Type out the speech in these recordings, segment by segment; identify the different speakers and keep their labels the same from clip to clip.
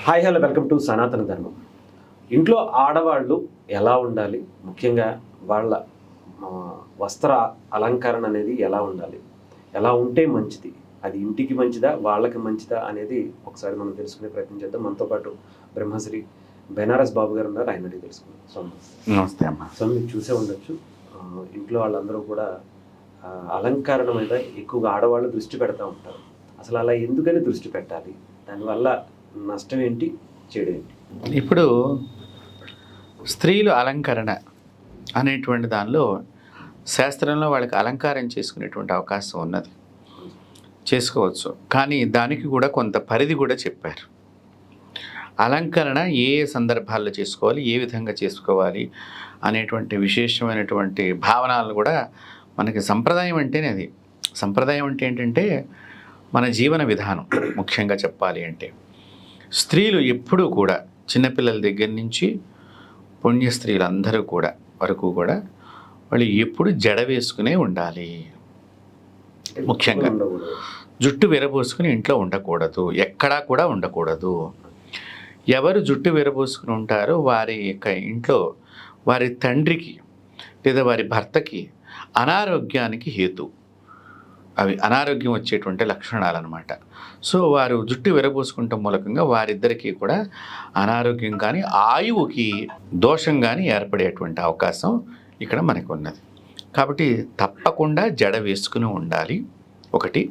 Speaker 1: Hi hello welcome to సనాతన ధర్మం. ఇంట్లో ఆడవాళ్ళు ఎలా ఉండాలి, ముఖ్యంగా వాళ్ళ వస్త్ర అలంకరణ అనేది ఎలా ఉండాలి, ఎలా ఉంటే మంచిది, అది ఇంటికి మంచిదా వాళ్ళకి మంచిదా అనేది ఒకసారి మనం తెలుసుకునే ప్రయత్నం చేద్దాం. మనతో పాటు బ్రహ్మశ్రీ బెనారస్ బాబు గారు ఉన్నారు, ఆయన అడిగి తెలుసుకుందాం. సో
Speaker 2: నమస్తే అమ్మ.
Speaker 1: సో మీరు చూసే ఉండొచ్చు, ఇంట్లో వాళ్ళందరూ కూడా అలంకరణ మీద ఎక్కువగా ఆడవాళ్ళు దృష్టి పెడతా ఉంటారు. అసలు అలా ఎందుకని దృష్టి పెట్టాలి, దానివల్ల నష్టం ఏంటి, చెడు ఏంటి?
Speaker 2: ఇప్పుడు స్త్రీలు అలంకరణ అనేటువంటి దానిలో శాస్త్రంలో వాళ్ళకి అలంకారం చేసుకునేటువంటి అవకాశం ఉన్నది, చేసుకోవచ్చు. కానీ దానికి కూడా కొంత పరిధి కూడా చెప్పారు. అలంకరణ ఏ సందర్భాల్లో చేసుకోవాలి, ఏ విధంగా చేసుకోవాలి అనేటువంటి విశేషమైనటువంటి భావనలు కూడా మనకి సంప్రదాయం అంటేనే అది. సంప్రదాయం అంటే ఏంటంటే మన జీవన విధానం. ముఖ్యంగా చెప్పాలి అంటే స్త్రీలు ఎప్పుడూ కూడా చిన్నపిల్లల దగ్గర నుంచి పుణ్య స్త్రీలందరూ కూడా వరకు కూడా వాళ్ళు ఎప్పుడు జడ వేసుకునే ఉండాలి. ముఖ్యంగా జుట్టు విరబోసుకుని ఇంట్లో ఉండకూడదు, ఎక్కడా కూడా ఉండకూడదు. ఎవరు జుట్టు విరబోసుకుని ఉంటారో వారి యొక్క ఇంట్లో వారి తండ్రికి లేదా వారి భర్తకి అనారోగ్యానికి హేతు. అవి అనారోగ్యం వచ్చేటువంటి లక్షణాలు అన్నమాట. సో వారు జుట్టు విరబోసుకుంటాం మూలకంగా వారిద్దరికీ కూడా అనారోగ్యం కానీ ఆయువుకి దోషం కానీ ఏర్పడేటువంటి అవకాశం ఇక్కడ మనకు ఉన్నది. కాబట్టి తప్పకుండా జడ వేసుకుని ఉండాలి ఒకటి.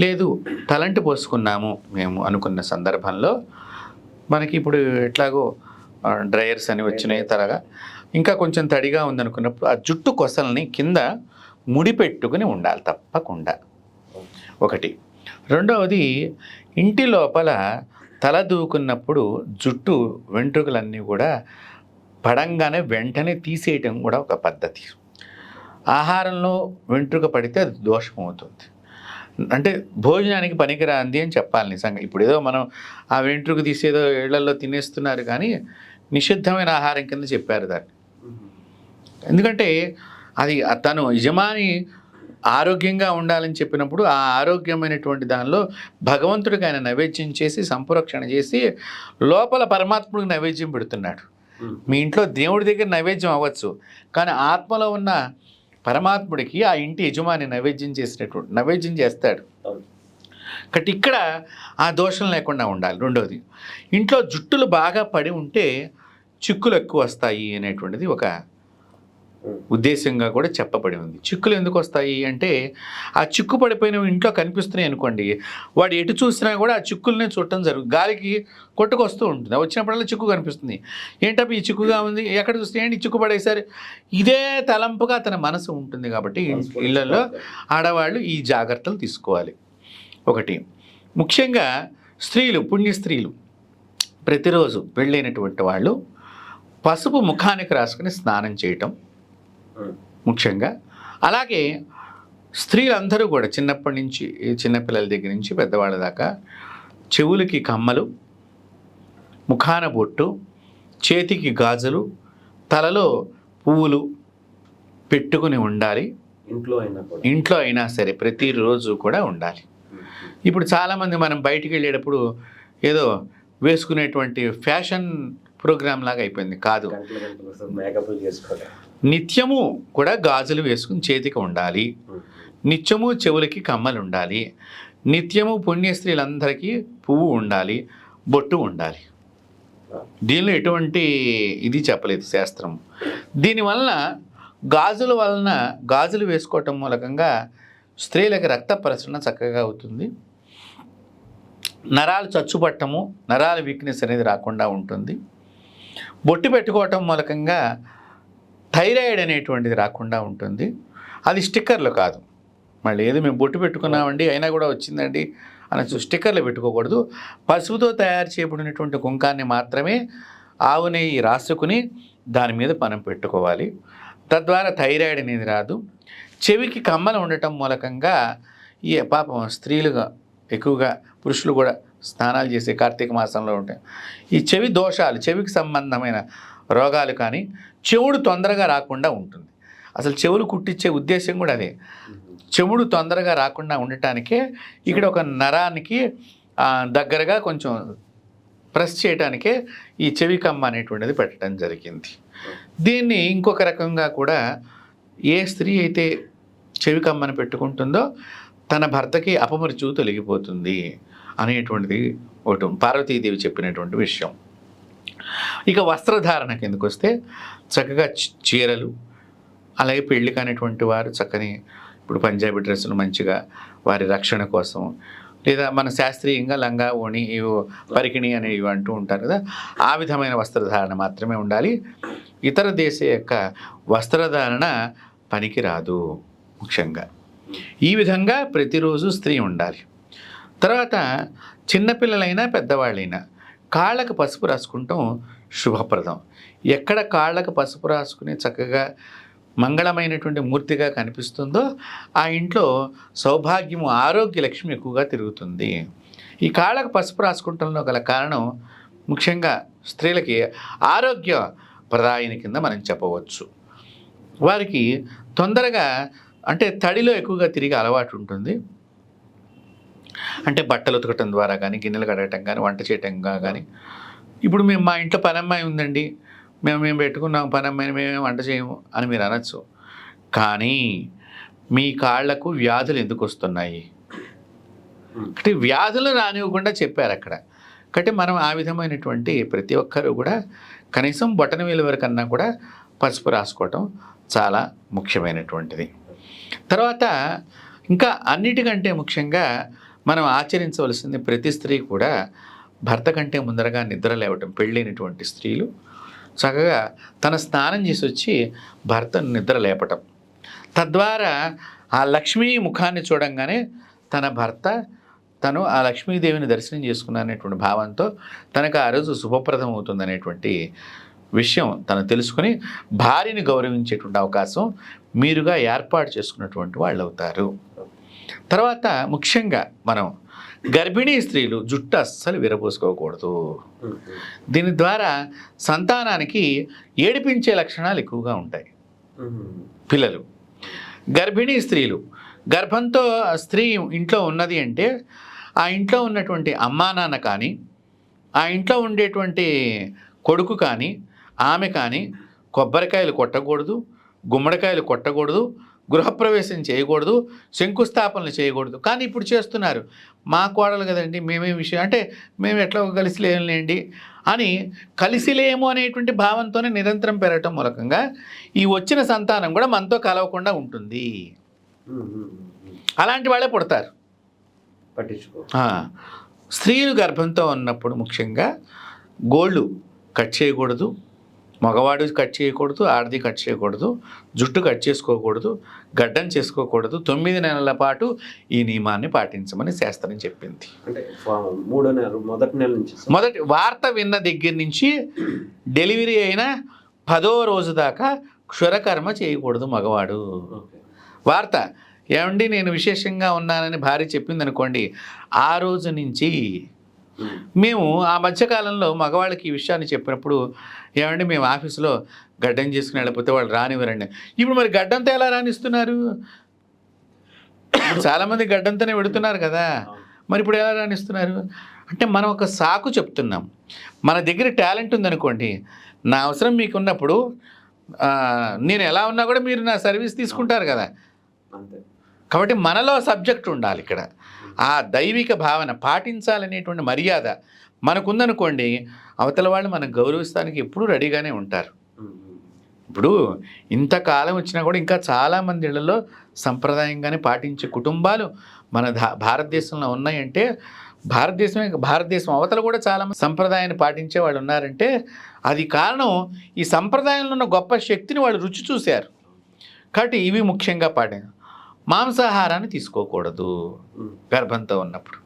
Speaker 2: లేదు తలంటి పోసుకున్నాము మేము అనుకున్న సందర్భంలో మనకి ఇప్పుడు ఎట్లాగో డ్రయర్స్ అని వచ్చినాయి తరగా, ఇంకా కొంచెం తడిగా ఉందనుకున్నప్పుడు ఆ జుట్టు కొసల్ని కింద ముడిపెట్టుకుని ఉండాలి తప్పకుండా, ఒకటి. రెండవది, ఇంటి లోపల తల దూకున్నప్పుడు జుట్టు వెంట్రుకలన్నీ కూడా పడంగానే వెంటనే తీసేయటం కూడా ఒక పద్ధతి. ఆహారంలో వెంట్రుక పడితే అది దోషం అవుతుంది, అంటే భోజనానికి పనికిరాంది అని చెప్పాలి నిజంగా. ఇప్పుడు ఏదో మనం ఆ వెంట్రుక తీసేదో ఇళ్లలో తినేస్తున్నారు, కానీ నిషిద్ధమైన ఆహారం కింద చెప్పారు దాన్ని. ఎందుకంటే అది తను యజమాని ఆరోగ్యంగా ఉండాలని చెప్పినప్పుడు ఆ ఆరోగ్యమైనటువంటి దానిలో భగవంతుడికి ఆయన నైవేద్యం చేసి సంప్రోక్షణ చేసి లోపల పరమాత్ముడికి నైవేద్యం పెడుతున్నాడు. మీ ఇంట్లో దేవుడి దగ్గర నైవేద్యం అవ్వచ్చు, కానీ ఆత్మలో ఉన్న పరమాత్ముడికి ఆ ఇంటి యజమాని నైవేద్యం చేస్తాడు. కాబట్టి ఇక్కడ ఆ దోషం లేకుండా ఉండాలి. రెండవది, ఇంట్లో జుట్టులు బాగా పడి ఉంటే చిక్కులు ఎక్కువ వస్తాయి అనేటువంటిది ఒక ఉద్దేశంగా కూడా చెప్పబడి ఉంది. చిక్కులు ఎందుకు వస్తాయి అంటే ఆ చిక్కు పడిపోయినవి ఇంట్లో కనిపిస్తున్నాయి అనుకోండి, వాడు ఎటు చూసినా కూడా ఆ చిక్కులనే చూడటం జరుగుతుంది. గాలికి కొట్టుకొస్తూ ఉంటుంది, వచ్చినప్పుడల్లా చిక్కు కనిపిస్తుంది. ఏంటప్ప ఈ చిక్కుగా ఉంది, ఎక్కడ చూస్తే ఏంటి చిక్కు పడేసారి, ఇదే తలంపుగా తన మనసు ఉంటుంది. కాబట్టి ఇళ్లలో ఆడవాళ్ళు ఈ జాగ్రత్తలు తీసుకోవాలి. ఒకటి, ముఖ్యంగా స్త్రీలు, పుణ్య స్త్రీలు ప్రతిరోజు పెళ్ళైనటువంటి వాళ్ళు పసుపు ముఖానికి రాసుకుని స్నానం చేయటం ముఖ్యంగా. అలాగే స్త్రీలందరూ కూడా చిన్నప్పటి నుంచి, చిన్నపిల్లల దగ్గర నుంచి పెద్దవాళ్ళ దాకా చెవులకి కమ్మలు, ముఖాన బొట్టు, చేతికి గాజులు, తలలో పువ్వులు పెట్టుకుని ఉండాలి. ఇంట్లో అయినా సరే ప్రతిరోజు కూడా ఉండాలి. ఇప్పుడు చాలామంది మనం బయటికి వెళ్ళేటప్పుడు ఏదో వేసుకునేటువంటి ఫ్యాషన్ ప్రోగ్రామ్ లాగా అయిపోయింది. కాదు, నిత్యము కూడా గాజులు వేసుకుని చేతికి ఉండాలి, నిత్యము చెవులకి కమ్మలు ఉండాలి, నిత్యము పుణ్య స్త్రీలందరికీ పువ్వు ఉండాలి, బొట్టు ఉండాలి. దీనిలో ఎటువంటి ఇది చెప్పలేదు శాస్త్రం. దీనివలన గాజులు వేసుకోవటం మూలకంగా స్త్రీలకు రక్త ప్రసరణ చక్కగా అవుతుంది, నరాలు చచ్చుపట్టము, నరాల వీక్నెస్ అనేది రాకుండా ఉంటుంది. బొట్టు పెట్టుకోవటం మూలకంగా థైరాయిడ్ అనేటువంటిది రాకుండా ఉంటుంది. అది స్టిక్కర్లు కాదు, మళ్ళీ ఏదో మేము బొట్టు పెట్టుకున్నామండి అయినా కూడా వచ్చిందండి అనొచ్చు. స్టిక్కర్లు పెట్టుకోకూడదు. పసుపుతో తయారు చేయబడినటువంటి కుంకాన్ని మాత్రమే ఆవు నెయ్యి రాసుకుని దాని మీద మనం పెట్టుకోవాలి. తద్వారా థైరాయిడ్ అనేది రాదు. చెవికి కమ్మలు ఉండటం మూలకంగా ఈ పాపం స్త్రీలుగా ఎక్కువగా పురుషులు కూడా స్నానాలు చేసే కార్తీక మాసంలో ఉంటాయి. ఈ చెవి దోషాలు, చెవికి సంబంధమైన రోగాలు కానీ చెవుడు తొందరగా రాకుండా ఉంటుంది. అసలు చెవులు కుట్టించే ఉద్దేశం కూడా అదే. చెవుడు తొందరగా రాకుండా ఉండటానికే ఇక్కడ ఒక నరానికి దగ్గరగా కొంచెం ప్రెస్ చేయడానికే ఈ చెవి కమ్మ అనేటువంటిది పెట్టడం జరిగింది. దీన్ని ఇంకొక రకంగా కూడా ఏ స్త్రీ అయితే చెవి కమ్మని పెట్టుకుంటుందో తన భర్తకి అపమృత్యువు తొలగిపోతుంది అనేటువంటిది ఒకటి పార్వతీదేవి చెప్పినటువంటి విషయం. ఇక వస్త్రధారణ కిందకు వస్తే చక్కగా చీరలు, అలాగే పెళ్లి కానిటువంటి వారు చక్కని ఇప్పుడు పంజాబీ డ్రెస్సులు మంచిగా వారి రక్షణ కోసం, లేదా మన శాస్త్రీయంగా లంగా ఓణి పరికిణి అనేవి అంటూ ఉంటారు కదా, ఆ విధమైన వస్త్రధారణ మాత్రమే ఉండాలి. ఇతర దేశ యొక్క వస్త్రధారణ పనికిరాదు. ముఖ్యంగా ఈ విధంగా ప్రతిరోజు స్త్రీ ఉండాలి. తర్వాత చిన్నపిల్లలైనా పెద్దవాళ్ళైనా కాళ్ళకు పసుపు రాసుకుంటాం శుభప్రదం. ఎక్కడ కాళ్ళకు పసుపు రాసుకుని చక్కగా మంగళమైనటువంటి మూర్తిగా కనిపిస్తుందో ఆ ఇంట్లో సౌభాగ్యము, ఆరోగ్య లక్ష్మి ఎక్కువగా తిరుగుతుంది. ఈ కాళ్ళకు పసుపు రాసుకుంటంలో గల కారణం ముఖ్యంగా స్త్రీలకి ఆరోగ్య ప్రదాయిని కింద మనం చెప్పవచ్చు. వారికి తొందరగా అంటే తడిలో ఎక్కువగా తిరిగే అలవాటు ఉంటుంది. అంటే బట్టలు ఉతకటం ద్వారా కానీ, గిన్నెలు కడగటం కానీ, వంట చేయటం కానీ. ఇప్పుడు మా ఇంట్లో పనమ్మాయి ఉందండి, మేము పెట్టుకున్నాం పనమ్మాయిని, మేమేం వంట చేయము అని మీరు అనొచ్చు. కానీ మీ కాళ్లకు వ్యాధులు ఎందుకు వస్తున్నాయి అంటే వ్యాధులు రానివ్వకుండా చెప్పారు అక్కడ. కాబట్టి మనం ఆ విధమైనటువంటి ప్రతి ఒక్కరూ కూడా కనీసం బొటనవేలు వరకన్నా కూడా పసుపు రాసుకోవటం చాలా ముఖ్యమైనటువంటిది. తర్వాత ఇంకా అన్నిటికంటే ముఖ్యంగా మనం ఆచరించవలసింది, ప్రతి స్త్రీ కూడా భర్త కంటే ముందరగా నిద్ర లేవటం. పెళ్ళైనటువంటి స్త్రీలు చక్కగా తన స్నానం చేసి వచ్చి భర్తను నిద్ర లేపటం. తద్వారా ఆ లక్ష్మీ ముఖాన్ని చూడంగానే తన భర్త తను ఆ లక్ష్మీదేవిని దర్శనం చేసుకున్నటువంటి భావంతో తనకు ఆ రోజు శుభప్రదం అవుతుందనేటువంటి విషయం తను తెలుసుకుని భార్యని గౌరవించేటువంటి అవకాశం మీరుగా ఏర్పాటు చేసుకున్నటువంటి వాళ్ళు అవుతారు. తర్వాత ముఖ్యంగా మనం గర్భిణీ స్త్రీలు జుట్టు అస్సలు విరబోసుకోకూడదు. దీని ద్వారా సంతానానికి ఏడిపించే లక్షణాలు ఎక్కువగా ఉంటాయి. పిల్లలు, గర్భిణీ స్త్రీలు, గర్భంతో స్త్రీ ఇంట్లో ఉన్నది అంటే ఆ ఇంట్లో ఉన్నటువంటి అమ్మా నాన్న కానీ, ఆ ఇంట్లో ఉండేటువంటి కొడుకు కానీ, ఆమె కానీ కొబ్బరికాయలు కొట్టకూడదు, గుమ్మడికాయలు కొట్టకూడదు, గృహప్రవేశం చేయకూడదు, శంకుస్థాపనలు చేయకూడదు. కానీ ఇప్పుడు చేస్తున్నారు. మా కోడలు కదండి, మేమే విషయం అంటే మేము ఎట్లా కలిసి లేండి అని కలిసిలేము అనేటువంటి భావంతోనే నిరంతరం పెరగటం మూలకంగా ఈ వచ్చిన సంతానం కూడా మనతో కలవకుండా ఉంటుంది. అలాంటి వాళ్ళే పుడతారు.
Speaker 1: పట్టించుకో.
Speaker 2: స్త్రీలు గర్భంతో ఉన్నప్పుడు ముఖ్యంగా గోళ్ళు కట్ చేయకూడదు, మగవాడు కట్ చేయకూడదు, ఆడది కట్ చేయకూడదు, జుట్టు కట్ చేసుకోకూడదు, గడ్డం చేసుకోకూడదు. 9 నెలల పాటు ఈ నియమాన్ని పాటించమని శాస్త్రం చెప్పింది.
Speaker 1: అంటే 3వ నెల మొదటి నెల నుంచి,
Speaker 2: మొదటి వార్త విన్న దగ్గర నుంచి డెలివరీ అయిన 10వ రోజు దాకా క్షురకర్మ చేయకూడదు మగవాడు. వార్త ఏమండి నేను విశేషంగా ఉన్నానని భార్య చెప్పింది అనుకోండి, ఆ రోజు నుంచి మేము ఆ మధ్యకాలంలో మగవాళ్ళకి ఈ విషయాన్ని చెప్పినప్పుడు, ఏమండి మేము ఆఫీసులో గడ్డం చేసుకుని వెళ్ళిపోతే వాళ్ళు రానివ్వరండి. ఇప్పుడు మరి గడ్డంతో ఎలా రాణిస్తున్నారు? చాలామంది గడ్డంతోనే పెడుతున్నారు కదా, మరి ఇప్పుడు ఎలా రాణిస్తున్నారు? అంటే మనం ఒక సాకు చెప్తున్నాం. మన దగ్గర టాలెంట్ ఉందనుకోండి, నా అవసరం మీకు ఉన్నప్పుడు నేను ఎలా ఉన్నా కూడా మీరు నా సర్వీస్ తీసుకుంటారు కదా. కాబట్టి మనలో సబ్జెక్ట్ ఉండాలి. ఇక్కడ ఆ దైవిక భావన పాటించాలనేటువంటి మర్యాద మనకుందనుకోండి, అవతల వాళ్ళు మనం గౌరవిస్తానికి ఎప్పుడూ రెడీగానే ఉంటారు. ఇప్పుడు ఇంతకాలం వచ్చినా కూడా ఇంకా చాలామంది ఇళ్లలో సంప్రదాయంగానే పాటించే కుటుంబాలు మన భారతదేశంలో ఉన్నాయంటే, భారతదేశం అవతల కూడా చాలా సంప్రదాయాన్ని పాటించే వాళ్ళు ఉన్నారంటే అది కారణం ఈ సంప్రదాయంలో ఉన్న గొప్ప శక్తిని వాళ్ళు రుచి చూశారు. కాబట్టి ఇవి ముఖ్యంగా పాటించారు. మాంసాహారాన్ని తీసుకోకూడదు గర్భంతో ఉన్నప్పుడు.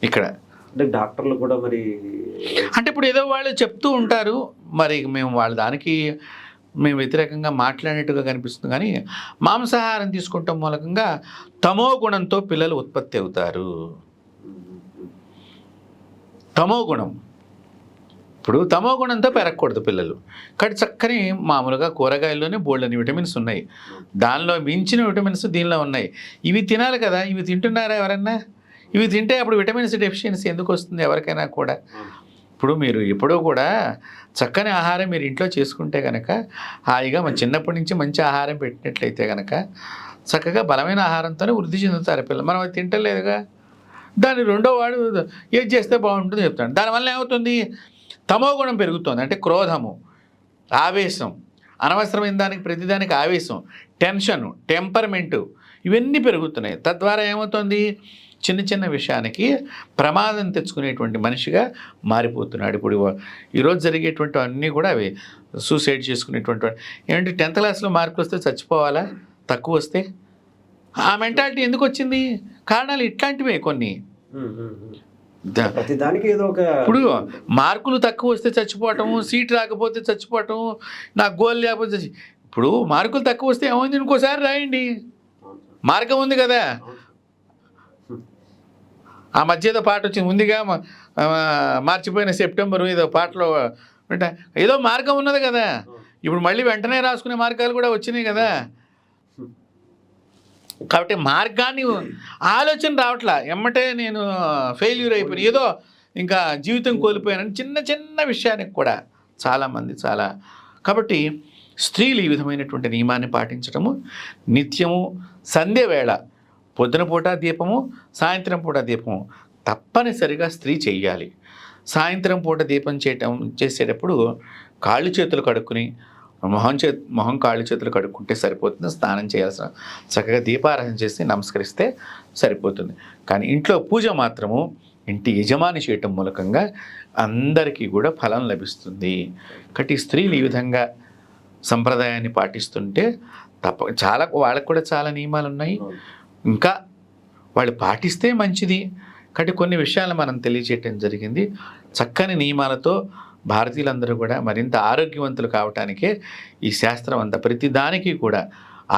Speaker 2: ఇక్కడ
Speaker 1: అంటే డాక్టర్లు కూడా మరి
Speaker 2: అంటే ఇప్పుడు ఏదో వాళ్ళు చెప్తూ ఉంటారు, మరి మేము వాళ్ళ దానికి మేము వ్యతిరేకంగా మాట్లాడినట్టుగా కనిపిస్తుంది. కానీ మాంసాహారం తీసుకుంటాం మూలకంగా తమో గుణంతో పిల్లలు ఉత్పత్తి అవుతారు. తమో గుణం, ఇప్పుడు తమో గుణంతో పెరగకూడదు పిల్లలు. కాబట్టి చక్కని మామూలుగా కూరగాయల్లోనే బోల్డని విటమిన్స్ ఉన్నాయి, దానిలో మించిన విటమిన్స్ దీనిలో ఉన్నాయి. ఇవి తినాలి కదా, ఇవి తింటున్నారా ఎవరన్నా? ఇవి తింటే అప్పుడు విటమిన్స్ డెఫిషియన్సీ ఎందుకు వస్తుంది ఎవరికైనా కూడా? ఇప్పుడు మీరు ఎప్పుడూ కూడా చక్కని ఆహారం మీరు ఇంట్లో చేసుకుంటే కనుక హాయిగా మన చిన్నప్పటి నుంచి మంచి ఆహారం పెట్టినట్లయితే కనుక చక్కగా బలమైన ఆహారంతోనే వృద్ధి చెందుతారు పిల్లలు. మనం అది తింటలేదుగా. దాని రెండో వాడు ఏది చేస్తే బాగుంటుందో చెప్తాడు. దానివల్ల ఏమవుతుంది, తమో గుణం పెరుగుతుంది. అంటే క్రోధము, ఆవేశం, అనవసరమైన దానికి ప్రతిదానికి ఆవేశం, టెన్షను, టెంపర్మెంటు ఇవన్నీ పెరుగుతున్నాయి. తద్వారా ఏమవుతుంది, చిన్న చిన్న విషయానికి ప్రమాదం తెచ్చుకునేటువంటి మనిషిగా మారిపోతున్నాడు. ఇప్పుడు ఈరోజు జరిగేటువంటి అన్నీ కూడా అవి సూసైడ్ చేసుకునేటువంటి ఏంటి, 10th క్లాస్లో మార్కులు వస్తే చచ్చిపోవాలా, తక్కువ వస్తే ఆ మెంటాలిటీ ఎందుకు వచ్చింది? కారణాలు ఇట్లాంటివే కొన్ని.
Speaker 1: ప్రతి దానికి ఏదో ఒక,
Speaker 2: ఇప్పుడు మార్కులు తక్కువ వస్తే చచ్చిపోవటము, సీట్ రాకపోతే చచ్చిపోవటము, నాకు గోల్ లేకపోతే ఇప్పుడు మార్కులు తక్కువ వస్తే ఏమైంది, ఇంకోసారి రాయండి, మార్గం ఉంది కదా. ఆ మధ్య ఏదో పాట వచ్చింది ఉందిగా, మార్చిపోయిన సెప్టెంబర్ ఏదో పాటలో ఏదో మార్గం ఉన్నది కదా. ఇప్పుడు మళ్ళీ వెంటనే రాసుకునే మార్గాలు కూడా వచ్చినాయి కదా. కాబట్టి మార్గాన్ని ఆలోచన రావట్లా, ఎమ్మటే నేను ఫెయిల్యూర్ అయిపోయాను, ఏదో ఇంకా జీవితం కోల్పోయానని చిన్న చిన్న విషయానికి కూడా చాలామంది కాబట్టి స్త్రీలు ఈ విధమైనటువంటి నియమాన్ని పాటించడము, నిత్యము సంధ్య వేళ పొద్దున పూట దీపము, సాయంత్రం పూట దీపము తప్పనిసరిగా స్త్రీ చెయ్యాలి. సాయంత్రం పూట దీపం చేసేటప్పుడు కాళ్ళు చేతులు కడుక్కుని మొహం కాళ్ళు చేతులు కడుక్కుంటే సరిపోతుంది. స్నానం చేయాల్సిన చక్కగా దీపారాధన చేసి నమస్కరిస్తే సరిపోతుంది. కానీ ఇంట్లో పూజ మాత్రము ఇంటి యజమాని చేయటం మూలకంగా అందరికీ కూడా ఫలం లభిస్తుంది. కాబట్టి స్త్రీలు ఈ విధంగా సంప్రదాయాన్ని పాటిస్తుంటే వాళ్ళకు కూడా చాలా నియమాలు ఉన్నాయి. ఇంకా వాళ్ళు పాటిస్తే మంచిది. కాబట్టి కొన్ని విషయాలు మనం తెలియజేయటం జరిగింది. చక్కని నియమాలతో భారతీయులందరూ కూడా మరింత ఆరోగ్యవంతులు కావటానికే ఈ శాస్త్రం అంతా, ప్రతి దానికి కూడా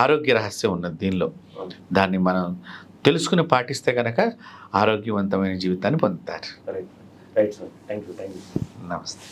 Speaker 2: ఆరోగ్య రహస్యం ఉన్నది దీనిలో. దాన్ని మనం తెలుసుకుని పాటిస్తే కనుక ఆరోగ్యవంతమైన జీవితాన్ని పొందుతారు.
Speaker 1: Right sir, thank you.
Speaker 2: నమస్తే.